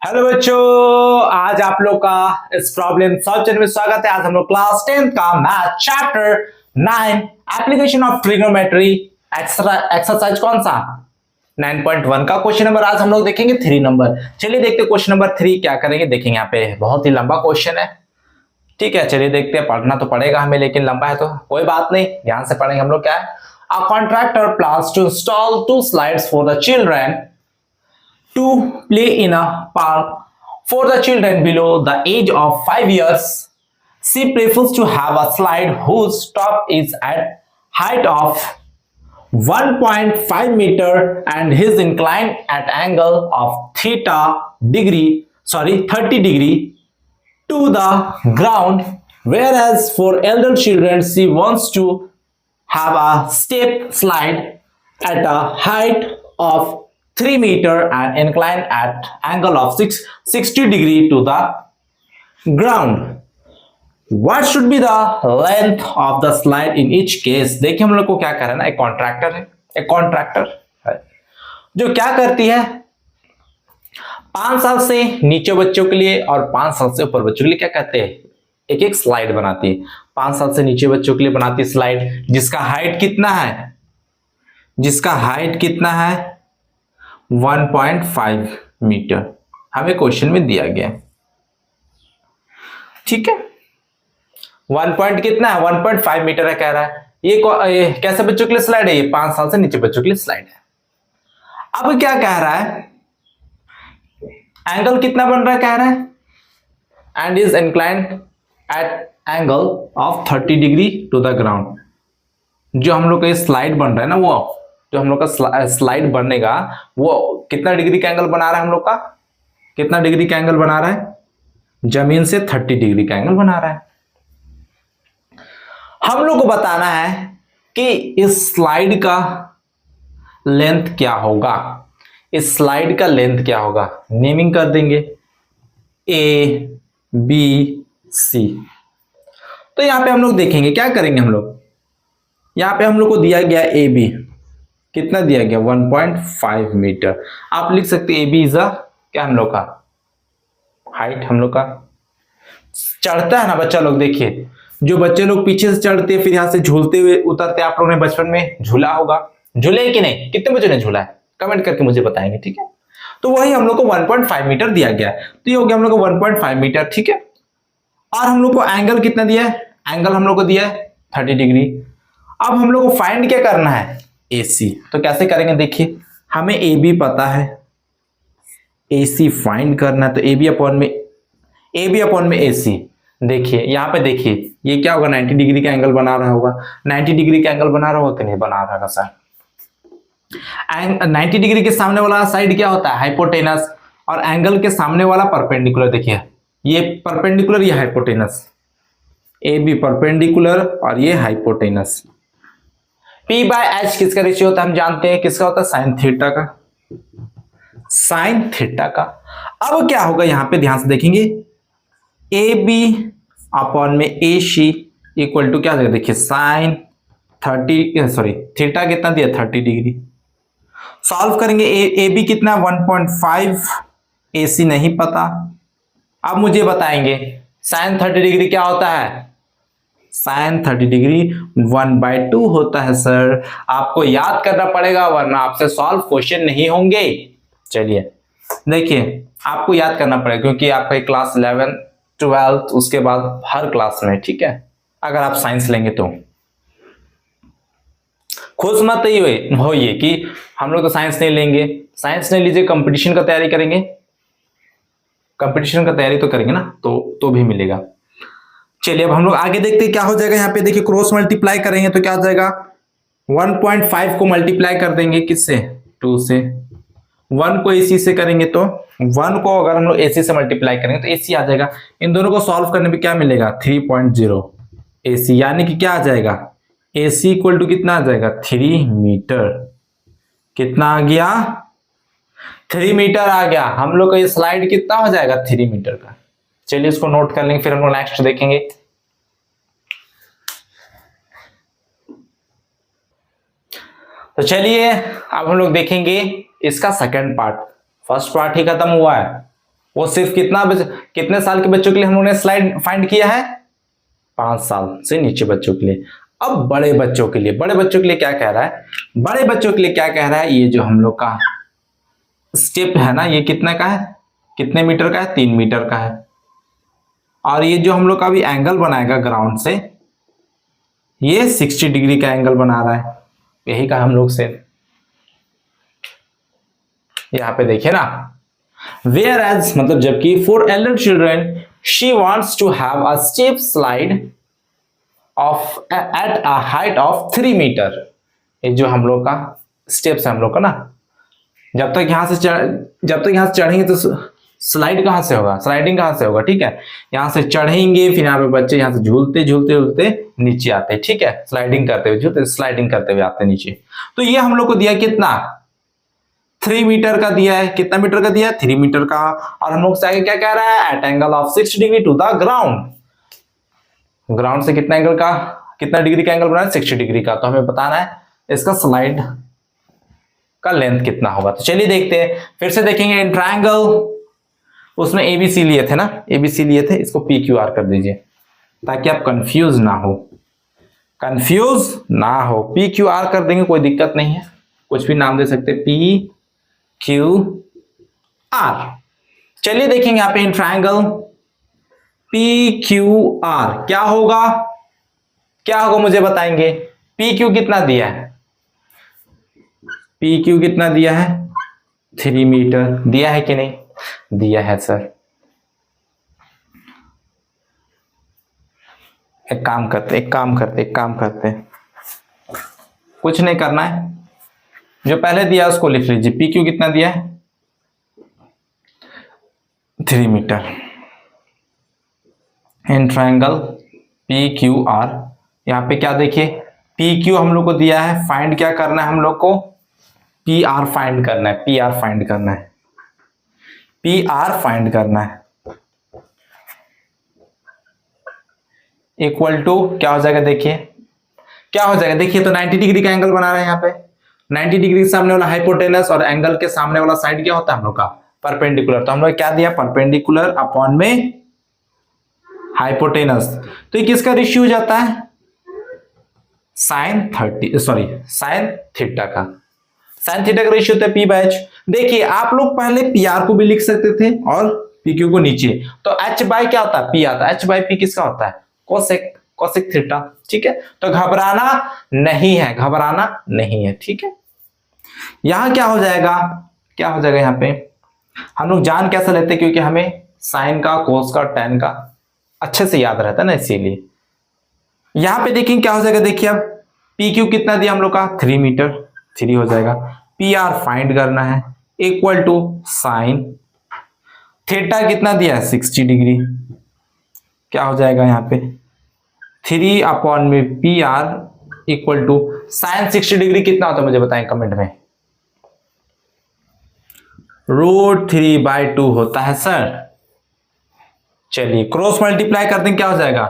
Hello बच्चों, आज आप लोग का इस प्रॉब्लम सॉल्व चैनल में स्वागत है। आज हम लोग क्लास 10 का math chapter 9 application of trigonometry exercise कौन सा 9.1 का क्वेश्चन नंबर आज हम लोग देखेंगे 3 नंबर। चलिए देखते हैं क्वेश्चन नंबर 3 क्या करेंगे। देखेंगे यहाँ पे बहुत ही लंबा क्वेश्चन है, ठीक है। चलिए देखते हैं, पढ़ना तो पड़ेगा हमें, लेकिन लंबा है तो कोई बात नहीं, ध्यान से पढ़ेंगे हम लोग। क्या है, a contractor plans to install 2 slides for the children to play in a park for the children below the age of 5 years. She prefers to have a slide whose top is at height of 1.5 meter and is inclined at angle of 30 degree to the ground, whereas for elder children she wants to have a step slide at a height of 3 meter and inclined at angle of 60 degree to the ground. What should be the length of the slide in each case? देखिए हम लोग को क्या करना है, एक contractor है, एक कॉन्ट्रैक्टर है जो क्या करती है, 5 साल से नीचे बच्चों के लिए और 5 साल से ऊपर बच्चों के लिए क्या कहते हैं, एक एक स्लाइड बनाती है। 5 साल से नीचे बच्चों के लिए बनाती है स्लाइड जिसका हाइट कितना है, 1.5 मीटर हमें क्वेश्चन में दिया गया, ठीक है। 1 पॉइंट कितना है, 1.5 मीटर है कह रहा है। ये कैसे बच्चों के लिए स्लाइड है, ये 5 साल से नीचे बच्चों के लिए स्लाइड है। अब क्या कह रहा है, एंगल कितना बन रहा है कह रहा है, and is inclined at angle of 30 degree to the ground. जो हम लोग का स्लाइड बन रहा है ना, वो जो हम लोग का स्लाइड बनेगा वो कितना डिग्री का एंगल बना रहा है, हम लोग का कितना डिग्री का एंगल बना रहा है, जमीन से 30 डिग्री का एंगल बना रहा है। हम लोग को बताना है कि इस स्लाइड का लेंथ क्या होगा, इस स्लाइड का लेंथ क्या होगा। नेमिंग कर देंगे ए बी सी। तो यहां पे हम लोग देखेंगे क्या करेंगे, हम लोग यहां पे हम लोग को दिया गया ए बी, कितना दिया गया 1.5 मीटर। आप लिख सकते ए बी इज क्या, हम लोग का हाइट, हम लोग का चढ़ता है ना बच्चा लोग। देखिए जो बच्चे लोग पीछे से चढ़ते हैं फिर यहां से झूलते हुए उतरते, आप लोगों ने बचपन में झूला होगा, झूले कि नहीं, कितने बच्चों ने झूला है कमेंट करके मुझे बताएंगे, ठीक है। तो वही हम लोग को 1.5 मीटर दिया गया है, तो ये हो गया हम लोग को 1.5 मीटर, ठीक है। और हम लोग को एंगल कितना दिया है, एंगल हम लोग को दिया है 30 डिग्री। अब हम लोग को फाइंड क्या करना है, AC। तो कैसे करेंगे, देखिए हमें AB पता है, AC फाइंड करना है, तो AB अपॉन में AC। देखिए यहाँ पे देखिए ये क्या होगा, 90 डिग्री का एंगल बना रहा होगा, 90 डिग्री का एंगल बना रहा होगा कि नहीं बना रहा सर। 90 डिग्री के सामने वाला साइड क्या होता है, हाइपोटेनस, और एंगल के सामने वाला परपेंडिकुलर। देखिए ये परपेंडिकुलर, ये हाइपोटेनस, AB परपेंडिकुलर और ये हाइपोटेनस। P/H किसका रेशियो होता है, हम जानते हैं किसका होता है, साइन थीटा का, साइन थीटा का। अब क्या होगा, यहां पे ध्यान से देखेंगे AB अपॉन में AC इक्वल टू क्या होगा, देखिए साइन 30 सॉरी थीटा कितना दिया 30 डिग्री। सॉल्व करेंगे, AB कितना 1.5, AC नहीं पता। अब मुझे बताएंगे साइन 30 डिग्री क्या होता है, साइन 30 डिग्री 1/2 होता है सर। आपको याद करना पड़ेगा वरना आपसे सॉल्व क्वेश्चन नहीं होंगे। चलिए देखिए आपको याद करना पड़ेगा क्योंकि आपका क्लास 11 12 उसके बाद हर क्लास में, ठीक है, अगर आप साइंस लेंगे तो। खुश मत होइए कि हम लोग तो साइंस नहीं लेंगे, साइंस नहीं लीजिए, कंपटीशन का तैयारी करेंगे, कंपटीशन का तैयारी तो करेंगे ना, तो भी मिलेगा। चलिए अब हम लोग आगे देखते हैं क्या हो जाएगा। यहाँ पे देखिए क्रॉस मल्टीप्लाई करेंगे तो क्या हो जाएगा, 1.5 को मल्टीप्लाई कर देंगे किससे, 2 से। 1 को AC से करेंगे तो 1 को अगर हम लोग AC से मल्टीप्लाई करेंगे तो AC आ जाएगा। इन दोनों को सॉल्व करने पे क्या मिलेगा, 3.0 AC, यानी कि क्या आ जाएगा, AC इक्वल टू कितना आ जाएगा, 3 मीटर। कितना आ गया, 3 मीटर आ गया। हम लोग का ये स्लाइड कितना हो जाएगा, 3 मीटर का। चलिए इसको नोट कर लेंगे, फिर हम लोग नेक्स्ट देखेंगे। तो चलिए अब हम लोग देखेंगे इसका सेकंड पार्ट। फर्स्ट पार्ट ही खत्म हुआ है, वो सिर्फ कितने साल के बच्चों के लिए हम लोगों ने स्लाइड फाइंड किया है? 5 साल से नीचे बच्चों के लिए। अब बड़े बच्चों के लिए क्या कह रहा है? बड़े बच्चों के लिए क्या कह रहा है? ये जो हम लोग का स्टेप है ना, ये कितने का है, कितने मीटर का है? 3 मीटर का है। और ये जो हम लोग का अभी एंगल बनाएगा ग्राउंड से, ये 60 डिग्री का एंगल बना रहा है, यही का हम लोग से। यहां पे देखिए ना, वेयर एज मतलब जबकि for elder children she wants to have a step slide of at a height of 3 metre. ये जो हम लोग का स्टेप्स है हम लोग का ना, जब तक यहां से चढ़ेंगे तो स्लाइड कहां से होगा, स्लाइडिंग कहां से होगा, ठीक है। यहां से चढ़ेंगे, फिर यहाँ पे बच्चे यहां से झूलते झूलते नीचे आते हैं, ठीक है, स्लाइडिंग करते हुए झूलते स्लाइडिंग करते हुए आते हैं नीचे। तो ये हम लोग को दिया कितना, 3 मीटर का दिया है। कितना मीटर का दिया है? 3 मीटर का। और हम लोग से आगे क्या कह रहा है? At angle of 60 degree to the ground. Ground से कितना एंगल का, कितना डिग्री का एंगल बना है? 60 डिग्री का। तो हमें बताना है इसका स्लाइड का लेंथ कितना होगा। तो चलिए देखते हैं, फिर से देखेंगे इन ट्रायंगल। उसमें एबीसी लिए थे ना, एबीसी लिए थे, इसको पी क्यू आर कर दीजिए ताकि आप कंफ्यूज ना हो, पी क्यू आर कर देंगे, कोई दिक्कत नहीं है, कुछ भी नाम दे सकते, पी क्यू आर। चलिए देखेंगे यहां पे इन ट्रायंगल पी क्यू आर क्या होगा, मुझे बताएंगे। पी क्यू कितना दिया है? पी क्यू कितना दिया है? 3 मीटर दिया है कि नहीं? दिया है सर। एक काम करते, कुछ नहीं करना है, जो पहले दिया उसको लिख लीजिए। पी क्यू कितना दिया है? 3 metre. In triangle P Q R, यहां पे क्या देखिए, पी क्यू हम लोग को दिया है, फाइंड क्या करना है हम लोग को? पी आर फाइंड करना है, पी आर फाइंड करना है। इक्वल टू क्या हो जाएगा? देखिए तो 90 डिग्री का एंगल बना रहे हैं यहाँ पे। 90 डिग्री के सामने वाला हाइपोटेनस और एंगल के सामने वाला साइड क्या होता है हम लोग का? परपेंडिकुलर। तो हम लोग क्या दिया? परपेंडिकुलर अपॉन में हाइपोटेनस। तो ये किसका रेशियो हो जाता है? साइन थीटा का। साइन थीटा का रेशियो होता है पी बाय एच। देखिए आप लोग पहले पी आर को भी लिख सकते थे और पी क्यू को नीचे, तो एच बाय क्या होता है? पी आता है। एच बाय पी किसका होता है? कोसेक थीटा, ठीक है। तो घबराना नहीं है, ठीक है। यहां क्या हो जाएगा यहाँ पे हम लोग जान कैसे लेते हैं, क्योंकि हमें साइन का, कोस का, टेन का अच्छे से याद रहता है ना, इसीलिए। यहां पे देखेंगे क्या हो जाएगा, देखिए अब पी क्यू कितना दिया हम लोग का? 3 मीटर, 3 हो जाएगा। पी आर फाइंड करना है, इक्वल टू साइन थीटा कितना दिया है? 60 डिग्री। क्या हो जाएगा यहाँ पे? 3 अपॉन में P R equal to sine 60 degree कितना होता है मुझे बताएं कमेंट में। √3/2 होता है सर। चलिए क्रॉस मल्टीप्लाई कर देंगे, क्या हो जाएगा?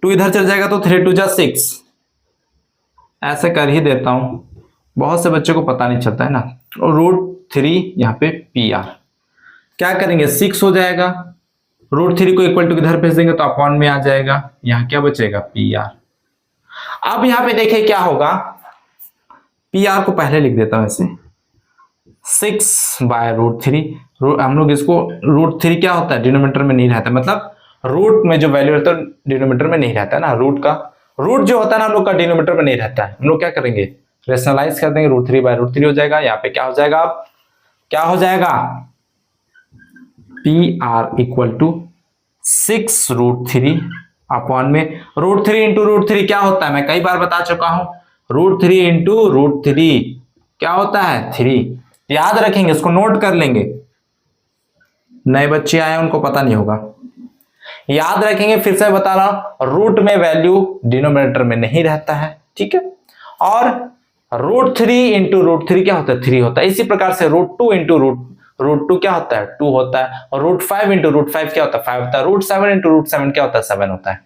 2 इधर चल जाएगा तो 3 2 6। ऐसे कर ही देता हूं, बहुत से बच्चों को पता नहीं चलता है ना। √3 यहाँ पे पी आर क्या करेंगे? 6 हो जाएगा। √3 को इक्वल टू किधर भेज देंगे तो अपॉन में आ जाएगा, यहाँ क्या बचेगा? P R. अब यहाँ पे देखिए क्या होगा, पी आर को पहले लिख देता हूं ऐसे, 6/√3। हम लोग इसको √3 क्या होता है? डिनोमिनेटर में नहीं रहता, मतलब रूट में जो वैल्यू रहता है डिनोमिनेटर में नहीं रहता ना। रूट जो होता है ना हम लोग का डिनोमिनेटर में नहीं रहता है। हम लोग क्या करेंगे? रेशनलाइज कर देंगे, √3/√3 हो जाएगा। यहाँ पे क्या हो जाएगा? अब क्या हो जाएगा? P R equal to 6√3 upon में √3 इंटू √3 क्या होता है? मैं कई बार बता चुका हूं, √3 इंटू √3 क्या होता है? 3। याद रखेंगे, इसको नोट कर लेंगे। नए बच्चे आए उनको पता नहीं होगा, याद रखेंगे। फिर से बता रहा हूं, रूट में वैल्यू डिनोमिनेटर में नहीं रहता है, ठीक है। और √3 इंटू √3 क्या होता है? 3 होता है। इसी प्रकार से √2 इंटू √2 क्या होता है? 2 होता है। और √5 इंटू √5 क्या होता है? 5 होता है। √7 इंटू √7 क्या होता है? 7 होता है।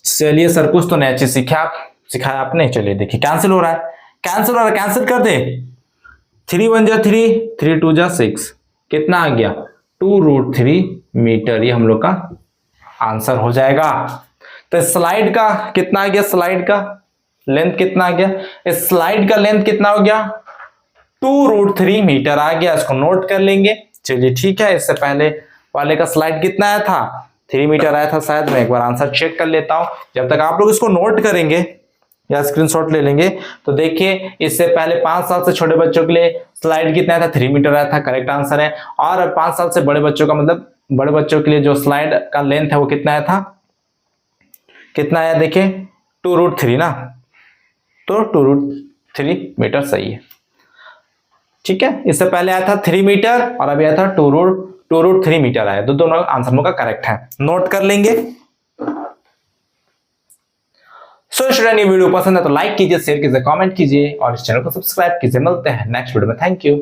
चलिए सर कुछ तो नया चीज सिखाया आपने। चलिए देखिए कैंसिल हो रहा है, कैंसिल कर दे। 3 1 जा 3, 3 2 जा 6, कितना आ गया 2√3 मीटर, ये हम लोग का आंसर हो जाएगा। तो स्लाइड का कितना आ गया, स्लाइड का लेंथ कितना आ गया, इस स्लाइड का लेंथ कितना हो गया 2√3 मीटर आ गया। इसको नोट कर लेंगे। चलिए ठीक है, इससे पहले वाले का स्लाइड कितना आया था 3 मीटर आया था शायद, मैं एक बार आंसर चेक कर लेता हूं। जब तक आप लोग इसको नोट करेंगे या स्क्रीनशॉट ले लेंगे तो देखिए इससे पहले 5 साल से छोटे बच्चों के लिए स्लाइड कितना आया था 3 मीटर आया था, करेक्ट आंसर है। और 5 साल से बड़े बच्चों का मतलब बड़े बच्चों के लिए जो स्लाइड का लेंथ है वो कितना आया था, कितना आया देखिए 2√3 ना, तो 2√3 मीटर सही है। ठीक है, इससे पहले आया था 3 मीटर और अभी आया था 2√3 मीटर आया, तो दोनों आंसर का करेक्ट है, नोट कर लेंगे। सो स्टूडेंट ये वीडियो पसंद है तो लाइक कीजिए, शेयर कीजिए, कमेंट कीजिए और इस चैनल को सब्सक्राइब कीजिए। मिलते हैं नेक्स्ट वीडियो में, थैंक यू।